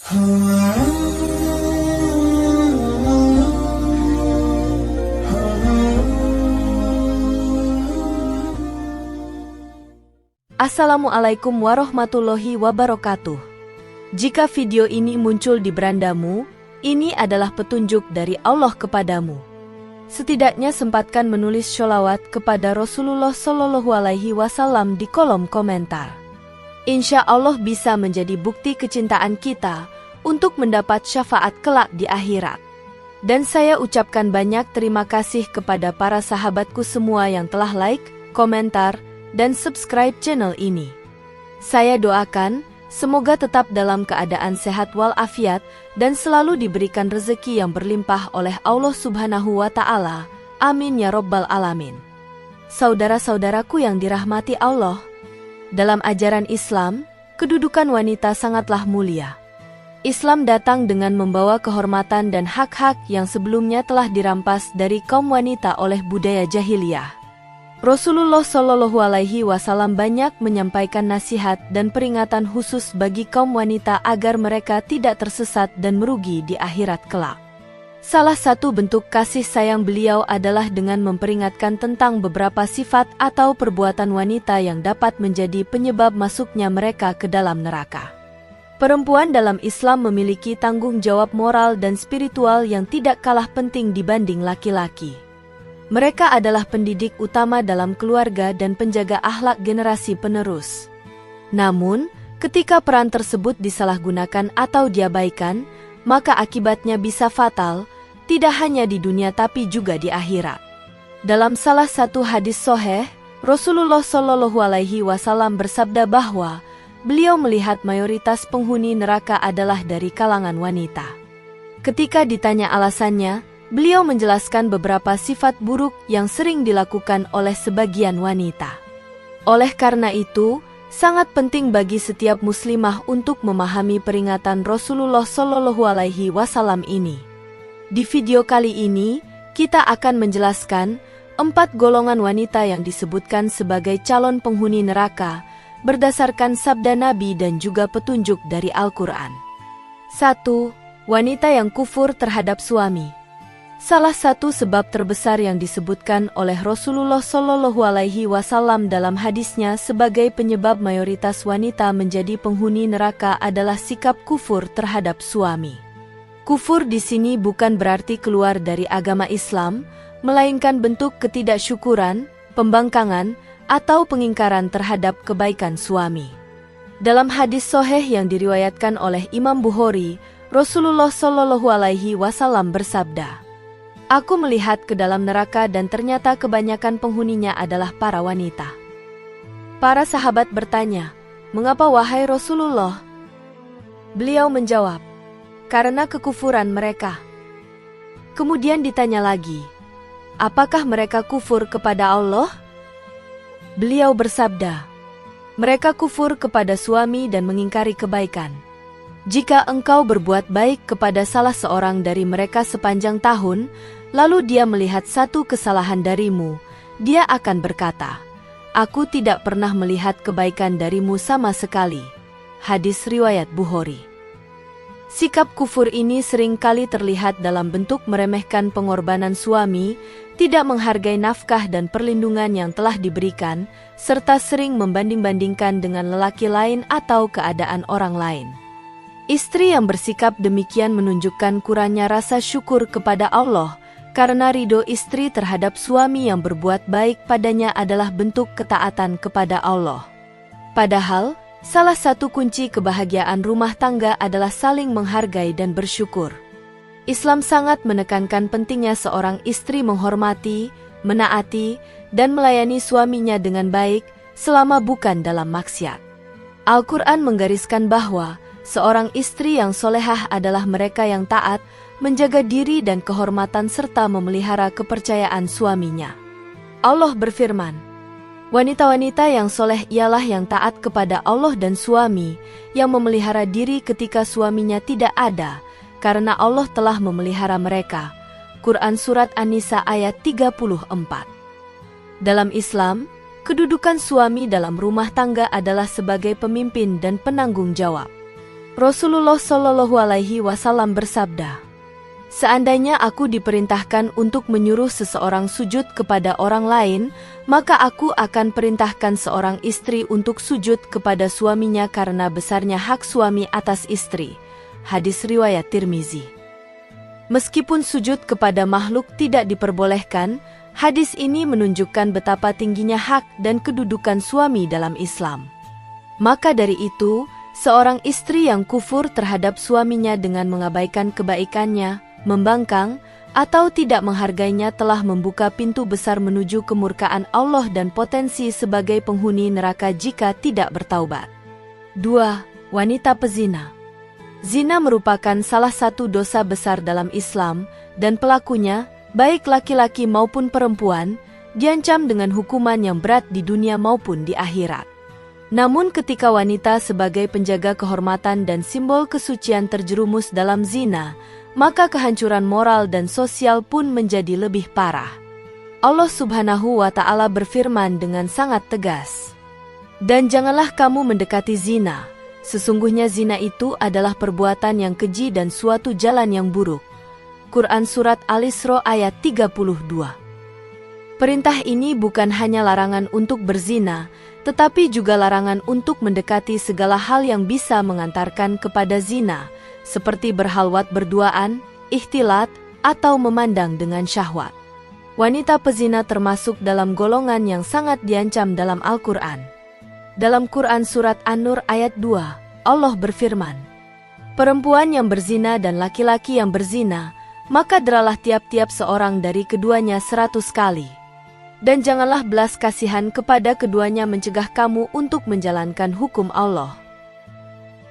Assalamualaikum warahmatullahi wabarakatuh. Jika video ini muncul di berandamu, ini adalah petunjuk dari Allah kepadamu. Setidaknya sempatkan menulis sholawat kepada Rasulullah Shallallahu Alaihi Wasallam di kolom komentar. Insya Allah bisa menjadi bukti kecintaan kita untuk mendapat syafaat kelak di akhirat. Dan saya ucapkan banyak terima kasih kepada para sahabatku semua yang telah like, komentar, dan subscribe channel ini. Saya doakan, semoga tetap dalam keadaan sehat walafiat dan selalu diberikan rezeki yang berlimpah oleh Allah Subhanahu wa Ta'ala. Amin ya Rabbal Alamin. Saudara-saudaraku yang dirahmati Allah, dalam ajaran Islam, kedudukan wanita sangatlah mulia. Islam datang dengan membawa kehormatan dan hak-hak yang sebelumnya telah dirampas dari kaum wanita oleh budaya jahiliyah. Rasulullah Shallallahu Alaihi Wasallam banyak menyampaikan nasihat dan peringatan khusus bagi kaum wanita agar mereka tidak tersesat dan merugi di akhirat kelak. Salah satu bentuk kasih sayang beliau adalah dengan memperingatkan tentang beberapa sifat atau perbuatan wanita yang dapat menjadi penyebab masuknya mereka ke dalam neraka. Perempuan dalam Islam memiliki tanggung jawab moral dan spiritual yang tidak kalah penting dibanding laki-laki. Mereka adalah pendidik utama dalam keluarga dan penjaga akhlak generasi penerus. Namun, ketika peran tersebut disalahgunakan atau diabaikan, maka akibatnya bisa fatal, tidak hanya di dunia tapi juga di akhirat. Dalam salah satu hadis sahih, Rasulullah Shallallahu Alaihi Wasallam bersabda bahwa beliau melihat mayoritas penghuni neraka adalah dari kalangan wanita. Ketika ditanya alasannya, beliau menjelaskan beberapa sifat buruk yang sering dilakukan oleh sebagian wanita. Oleh karena itu, sangat penting bagi setiap muslimah untuk memahami peringatan Rasulullah Shallallahu Alaihi Wasallam ini. Di video kali ini, kita akan menjelaskan 4 golongan wanita yang disebutkan sebagai calon penghuni neraka berdasarkan sabda Nabi dan juga petunjuk dari Al-Quran. 1. Wanita yang kufur terhadap suami. Salah satu sebab terbesar yang disebutkan oleh Rasulullah Shallallahu Alaihi Wasallam dalam hadisnya sebagai penyebab mayoritas wanita menjadi penghuni neraka adalah sikap kufur terhadap suami. Kufur di sini bukan berarti keluar dari agama Islam, melainkan bentuk ketidaksyukuran, pembangkangan, atau pengingkaran terhadap kebaikan suami. Dalam hadis sahih yang diriwayatkan oleh Imam Bukhari, Rasulullah Shallallahu Alaihi Wasallam bersabda, "Aku melihat ke dalam neraka dan ternyata kebanyakan penghuninya adalah para wanita." Para sahabat bertanya, "Mengapa wahai Rasulullah?" Beliau menjawab, "Karena kekufuran mereka." Kemudian ditanya lagi, "Apakah mereka kufur kepada Allah?" Beliau bersabda, "Mereka kufur kepada suami dan mengingkari kebaikan. Jika engkau berbuat baik kepada salah seorang dari mereka sepanjang tahun, lalu dia melihat satu kesalahan darimu, dia akan berkata, 'Aku tidak pernah melihat kebaikan darimu sama sekali.'" Hadis riwayat Bukhari. Sikap kufur ini seringkali terlihat dalam bentuk meremehkan pengorbanan suami, tidak menghargai nafkah dan perlindungan yang telah diberikan, serta sering membanding-bandingkan dengan lelaki lain atau keadaan orang lain. Istri yang bersikap demikian menunjukkan kurangnya rasa syukur kepada Allah, karena ridho istri terhadap suami yang berbuat baik padanya adalah bentuk ketaatan kepada Allah. Padahal, salah satu kunci kebahagiaan rumah tangga adalah saling menghargai dan bersyukur. Islam sangat menekankan pentingnya seorang istri menghormati, menaati, dan melayani suaminya dengan baik selama bukan dalam maksiat. Al-Quran menggariskan bahwa seorang istri yang solehah adalah mereka yang taat, menjaga diri dan kehormatan serta memelihara kepercayaan suaminya. Allah berfirman, "Wanita-wanita yang soleh ialah yang taat kepada Allah dan suami, yang memelihara diri ketika suaminya tidak ada, karena Allah telah memelihara mereka." Quran Surat An-Nisa ayat 34. Dalam Islam, kedudukan suami dalam rumah tangga adalah sebagai pemimpin dan penanggung jawab. Rasulullah Shallallahu Alaihi Wasallam bersabda, "Seandainya aku diperintahkan untuk menyuruh seseorang sujud kepada orang lain, maka aku akan perintahkan seorang istri untuk sujud kepada suaminya karena besarnya hak suami atas istri." Hadis riwayat Tirmizi. Meskipun sujud kepada makhluk tidak diperbolehkan, hadis ini menunjukkan betapa tingginya hak dan kedudukan suami dalam Islam. Maka dari itu, seorang istri yang kufur terhadap suaminya dengan mengabaikan kebaikannya, membangkang, atau tidak menghargainya telah membuka pintu besar menuju kemurkaan Allah dan potensi sebagai penghuni neraka jika tidak bertaubat. 2. Wanita pezina. Zina merupakan salah satu dosa besar dalam Islam, dan pelakunya, baik laki-laki maupun perempuan, diancam dengan hukuman yang berat di dunia maupun di akhirat. Namun ketika wanita sebagai penjaga kehormatan dan simbol kesucian terjerumus dalam zina, maka kehancuran moral dan sosial pun menjadi lebih parah. Allah Subhanahu wa Ta'ala berfirman dengan sangat tegas, "Dan janganlah kamu mendekati zina. Sesungguhnya zina itu adalah perbuatan yang keji dan suatu jalan yang buruk." Quran Surat Al-Isra ayat 32. Perintah ini bukan hanya larangan untuk berzina, tetapi juga larangan untuk mendekati segala hal yang bisa mengantarkan kepada zina, seperti berhalwat berduaan, ikhtilat, atau memandang dengan syahwat. Wanita pezina termasuk dalam golongan yang sangat diancam dalam Al-Quran. Dalam Quran Surat An-Nur ayat 2, Allah berfirman, "Perempuan yang berzina dan laki-laki yang berzina, maka deralah tiap-tiap seorang dari keduanya 100 kali. Dan janganlah belas kasihan kepada keduanya mencegah kamu untuk menjalankan hukum Allah."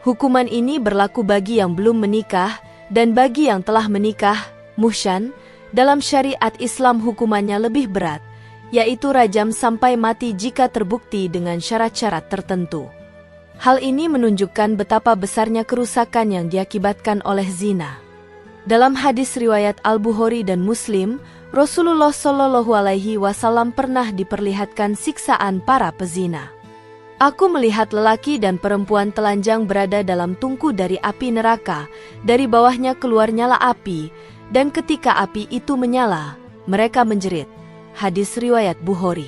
Hukuman ini berlaku bagi yang belum menikah dan bagi yang telah menikah, muhsan. Dalam syariat Islam hukumannya lebih berat, yaitu rajam sampai mati jika terbukti dengan syarat-syarat tertentu. Hal ini menunjukkan betapa besarnya kerusakan yang diakibatkan oleh zina. Dalam hadis riwayat Al-Bukhari dan Muslim, Rasulullah Shallallahu Alaihi Wasallam pernah diperlihatkan siksaan para pezina. "Aku melihat lelaki dan perempuan telanjang berada dalam tungku dari api neraka, dari bawahnya keluar nyala api, dan ketika api itu menyala, mereka menjerit." Hadis riwayat Bukhari.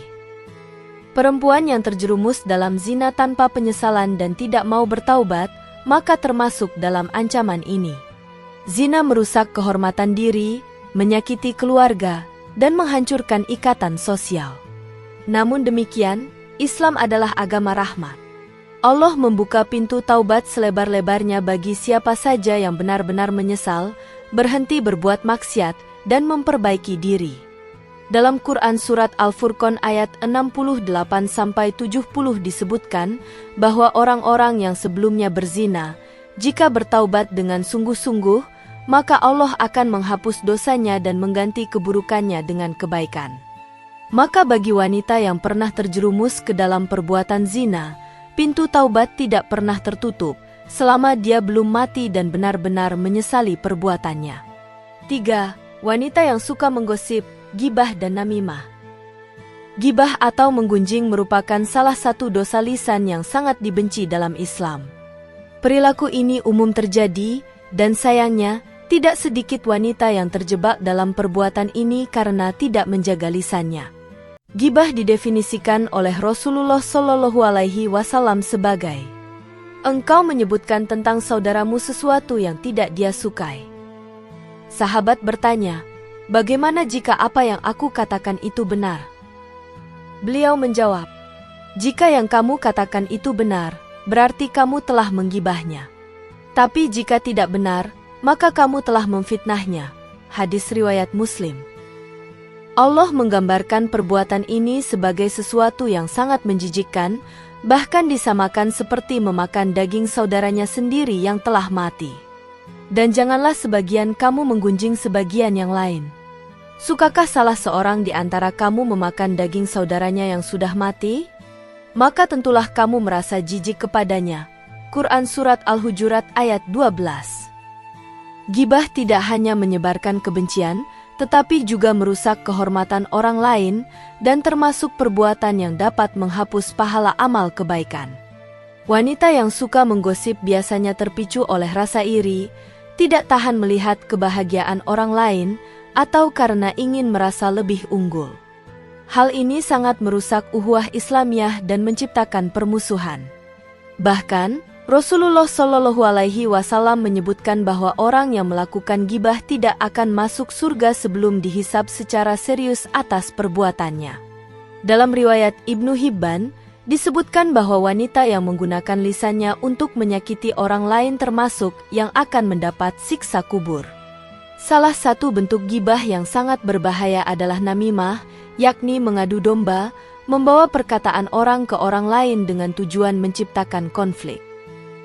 Perempuan yang terjerumus dalam zina tanpa penyesalan dan tidak mau bertaubat, maka termasuk dalam ancaman ini. Zina merusak kehormatan diri, menyakiti keluarga, dan menghancurkan ikatan sosial. Namun demikian, Islam adalah agama rahmat. Allah membuka pintu taubat selebar-lebarnya bagi siapa saja yang benar-benar menyesal, berhenti berbuat maksiat, dan memperbaiki diri. Dalam Quran Surat Al-Furqan ayat 68-70 disebutkan bahwa orang-orang yang sebelumnya berzina, jika bertaubat dengan sungguh-sungguh, maka Allah akan menghapus dosanya dan mengganti keburukannya dengan kebaikan. Maka bagi wanita yang pernah terjerumus ke dalam perbuatan zina, pintu taubat tidak pernah tertutup selama dia belum mati dan benar-benar menyesali perbuatannya. 3. Wanita yang suka menggosip, gibah dan namimah. Gibah atau menggunjing merupakan salah satu dosa lisan yang sangat dibenci dalam Islam. Perilaku ini umum terjadi, dan sayangnya, tidak sedikit wanita yang terjebak dalam perbuatan ini karena tidak menjaga lisannya. Gibah didefinisikan oleh Rasulullah Shallallahu Alaihi Wasallam sebagai, "Engkau menyebutkan tentang saudaramu sesuatu yang tidak dia sukai." Sahabat bertanya, "Bagaimana jika apa yang aku katakan itu benar?" Beliau menjawab, "Jika yang kamu katakan itu benar, berarti kamu telah menggibahnya. Tapi jika tidak benar, maka kamu telah memfitnahnya." Hadis riwayat Muslim. Allah menggambarkan perbuatan ini sebagai sesuatu yang sangat menjijikkan, bahkan disamakan seperti memakan daging saudaranya sendiri yang telah mati. Dan janganlah sebagian kamu menggunjing sebagian yang lain. Sukakah salah seorang di antara kamu memakan daging saudaranya yang sudah mati? Maka tentulah kamu merasa jijik kepadanya. Quran Surat Al-Hujurat ayat 12. Gibah tidak hanya menyebarkan kebencian, tetapi juga merusak kehormatan orang lain dan termasuk perbuatan yang dapat menghapus pahala amal kebaikan. Wanita yang suka menggosip biasanya terpicu oleh rasa iri, tidak tahan melihat kebahagiaan orang lain, atau karena ingin merasa lebih unggul. Hal ini sangat merusak ukhuwah Islamiyah dan menciptakan permusuhan. Bahkan, Rasulullah Shallallahu Alaihi Wasallam menyebutkan bahwa orang yang melakukan gibah tidak akan masuk surga sebelum dihisab secara serius atas perbuatannya. Dalam riwayat Ibnu Hibban, disebutkan bahwa wanita yang menggunakan lisannya untuk menyakiti orang lain termasuk yang akan mendapat siksa kubur. Salah satu bentuk gibah yang sangat berbahaya adalah namimah, yakni mengadu domba, membawa perkataan orang ke orang lain dengan tujuan menciptakan konflik.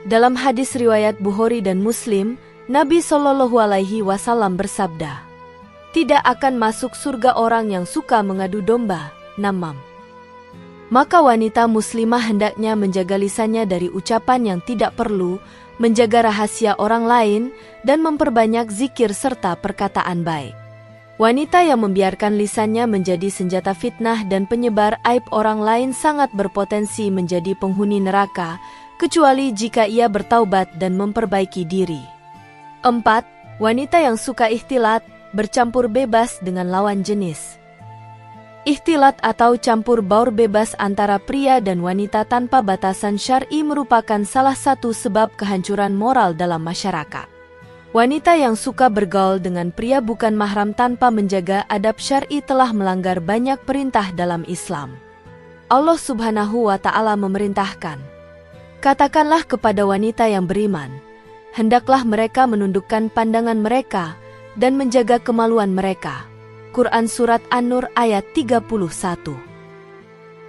Dalam hadis riwayat Bukhari dan Muslim, Nabi Shallallahu Alaihi Wasallam bersabda, "Tidak akan masuk surga orang yang suka mengadu domba, namam." Maka wanita muslimah hendaknya menjaga lisannya dari ucapan yang tidak perlu, menjaga rahasia orang lain, dan memperbanyak zikir serta perkataan baik. Wanita yang membiarkan lisannya menjadi senjata fitnah dan penyebar aib orang lain sangat berpotensi menjadi penghuni neraka, kecuali jika ia bertaubat dan memperbaiki diri. 4. Wanita yang suka ikhtilat, bercampur bebas dengan lawan jenis. Ikhtilat atau campur baur bebas antara pria dan wanita tanpa batasan syar'i merupakan salah satu sebab kehancuran moral dalam masyarakat. Wanita yang suka bergaul dengan pria bukan mahram tanpa menjaga adab syar'i telah melanggar banyak perintah dalam Islam. Allah Subhanahu wa Ta'ala memerintahkan, "Katakanlah kepada wanita yang beriman, hendaklah mereka menundukkan pandangan mereka dan menjaga kemaluan mereka." Quran Surat An-Nur ayat 31.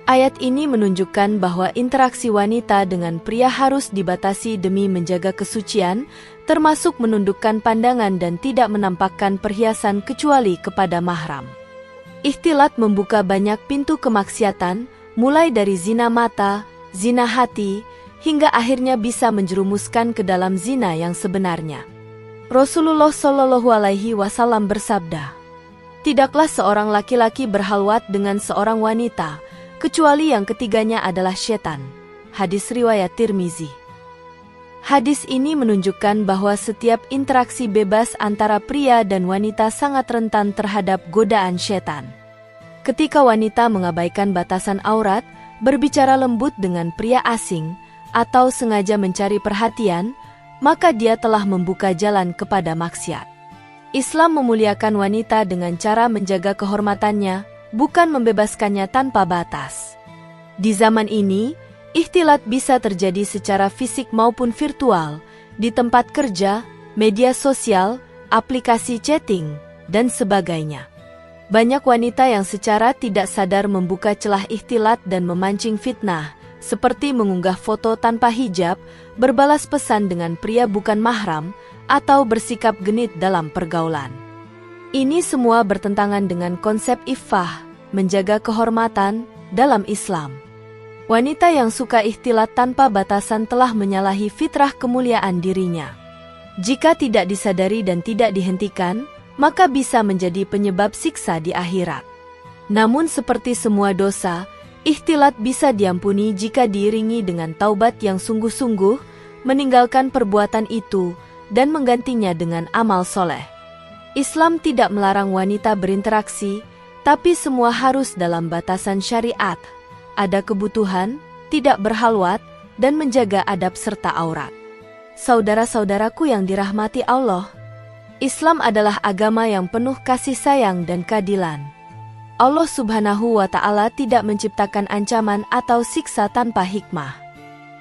Ayat ini menunjukkan bahwa interaksi wanita dengan pria harus dibatasi demi menjaga kesucian, termasuk menundukkan pandangan dan tidak menampakkan perhiasan kecuali kepada mahram. Ikhtilat membuka banyak pintu kemaksiatan, mulai dari zina mata, zina hati, hingga akhirnya bisa menjerumuskan ke dalam zina yang sebenarnya. Rasulullah Shallallahu Alaihi Wasallam bersabda, "Tidaklah seorang laki-laki berhalwat dengan seorang wanita, kecuali yang ketiganya adalah setan." Hadis riwayat Tirmizi. Hadis ini menunjukkan bahwa setiap interaksi bebas antara pria dan wanita sangat rentan terhadap godaan setan. Ketika wanita mengabaikan batasan aurat, berbicara lembut dengan pria asing, atau sengaja mencari perhatian, maka dia telah membuka jalan kepada maksiat. Islam memuliakan wanita dengan cara menjaga kehormatannya, bukan membebaskannya tanpa batas. Di zaman ini, ikhtilat bisa terjadi secara fisik maupun virtual, di tempat kerja, media sosial, aplikasi chatting, dan sebagainya. Banyak wanita yang secara tidak sadar membuka celah ikhtilat dan memancing fitnah, seperti mengunggah foto tanpa hijab, berbalas pesan dengan pria bukan mahram, atau bersikap genit dalam pergaulan. Ini semua bertentangan dengan konsep iffah, menjaga kehormatan, dalam Islam. Wanita yang suka ikhtilat tanpa batasan telah menyalahi fitrah kemuliaan dirinya. Jika tidak disadari dan tidak dihentikan, maka bisa menjadi penyebab siksa di akhirat. Namun seperti semua dosa, ikhtilat bisa diampuni jika diiringi dengan taubat yang sungguh-sungguh, meninggalkan perbuatan itu, dan menggantinya dengan amal soleh. Islam tidak melarang wanita berinteraksi, tapi semua harus dalam batasan syariat. Ada kebutuhan, tidak berhalwat, dan menjaga adab serta aurat. Saudara-saudaraku yang dirahmati Allah, Islam adalah agama yang penuh kasih sayang dan keadilan. Allah Subhanahu wa Ta'ala tidak menciptakan ancaman atau siksa tanpa hikmah.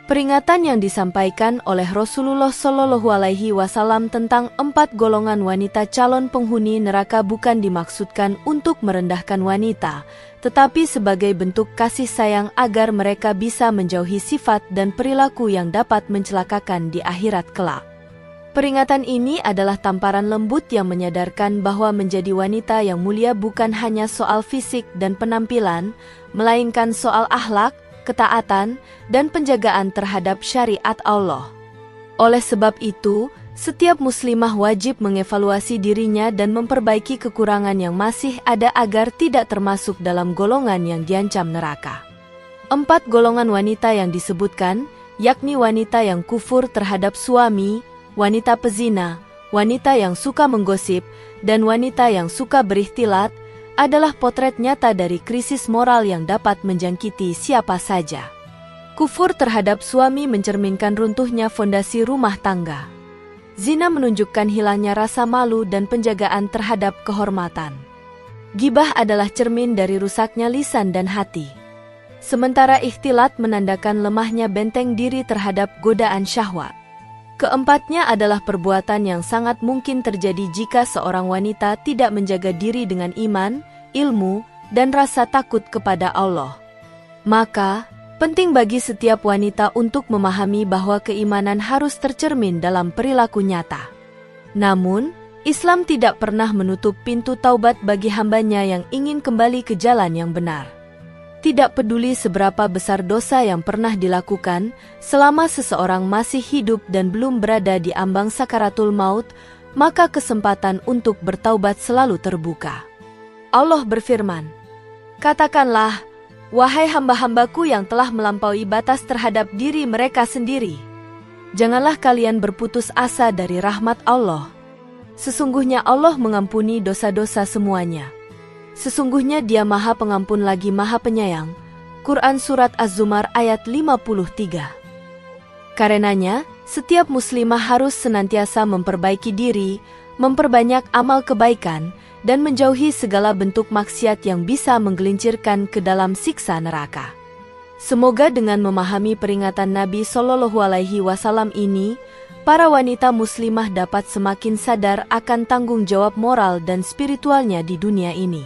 Peringatan yang disampaikan oleh Rasulullah Shallallahu Alaihi Wasallam tentang 4 golongan wanita calon penghuni neraka bukan dimaksudkan untuk merendahkan wanita, tetapi sebagai bentuk kasih sayang agar mereka bisa menjauhi sifat dan perilaku yang dapat mencelakakan di akhirat kelak. Peringatan ini adalah tamparan lembut yang menyadarkan bahwa menjadi wanita yang mulia bukan hanya soal fisik dan penampilan, melainkan soal akhlak, ketaatan, dan penjagaan terhadap syariat Allah. Oleh sebab itu, setiap muslimah wajib mengevaluasi dirinya dan memperbaiki kekurangan yang masih ada agar tidak termasuk dalam golongan yang diancam neraka. 4 golongan wanita yang disebutkan, yakni wanita yang kufur terhadap suami, wanita pezina, wanita yang suka menggosip, dan wanita yang suka berikhtilat, adalah potret nyata dari krisis moral yang dapat menjangkiti siapa saja. Kufur terhadap suami mencerminkan runtuhnya fondasi rumah tangga. Zina menunjukkan hilangnya rasa malu dan penjagaan terhadap kehormatan. Gibah adalah cermin dari rusaknya lisan dan hati. Sementara ikhtilat menandakan lemahnya benteng diri terhadap godaan syahwat. Keempatnya adalah perbuatan yang sangat mungkin terjadi jika seorang wanita tidak menjaga diri dengan iman, ilmu, dan rasa takut kepada Allah. Maka, penting bagi setiap wanita untuk memahami bahwa keimanan harus tercermin dalam perilaku nyata. Namun, Islam tidak pernah menutup pintu taubat bagi hambanya yang ingin kembali ke jalan yang benar. Tidak peduli seberapa besar dosa yang pernah dilakukan, selama seseorang masih hidup dan belum berada di ambang sakaratul maut, maka kesempatan untuk bertaubat selalu terbuka. Allah berfirman, "Katakanlah, wahai hamba-hambaku yang telah melampaui batas terhadap diri mereka sendiri, janganlah kalian berputus asa dari rahmat Allah. Sesungguhnya Allah mengampuni dosa-dosa semuanya. Sesungguhnya Dia Maha Pengampun lagi Maha Penyayang." Quran Surat Az-Zumar ayat 53. Karenanya, setiap muslimah harus senantiasa memperbaiki diri, memperbanyak amal kebaikan, dan menjauhi segala bentuk maksiat yang bisa menggelincirkan ke dalam siksa neraka. Semoga dengan memahami peringatan Nabi Shallallahu Alaihi Wasallam ini, para wanita muslimah dapat semakin sadar akan tanggung jawab moral dan spiritualnya di dunia ini.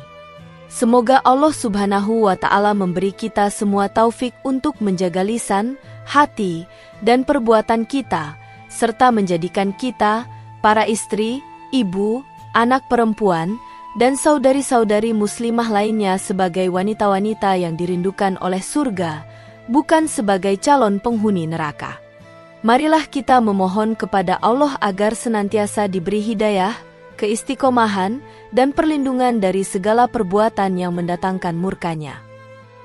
Semoga Allah Subhanahu wa Ta'ala memberi kita semua taufik untuk menjaga lisan, hati, dan perbuatan kita, serta menjadikan kita, para istri, ibu, anak perempuan, dan saudari-saudari muslimah lainnya sebagai wanita-wanita yang dirindukan oleh surga, bukan sebagai calon penghuni neraka. Marilah kita memohon kepada Allah agar senantiasa diberi hidayah, keistiqomahan, dan perlindungan dari segala perbuatan yang mendatangkan murka-Nya.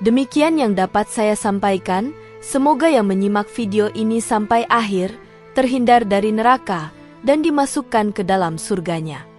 Demikian yang dapat saya sampaikan, semoga yang menyimak video ini sampai akhir, terhindar dari neraka, dan dimasukkan ke dalam surga-Nya.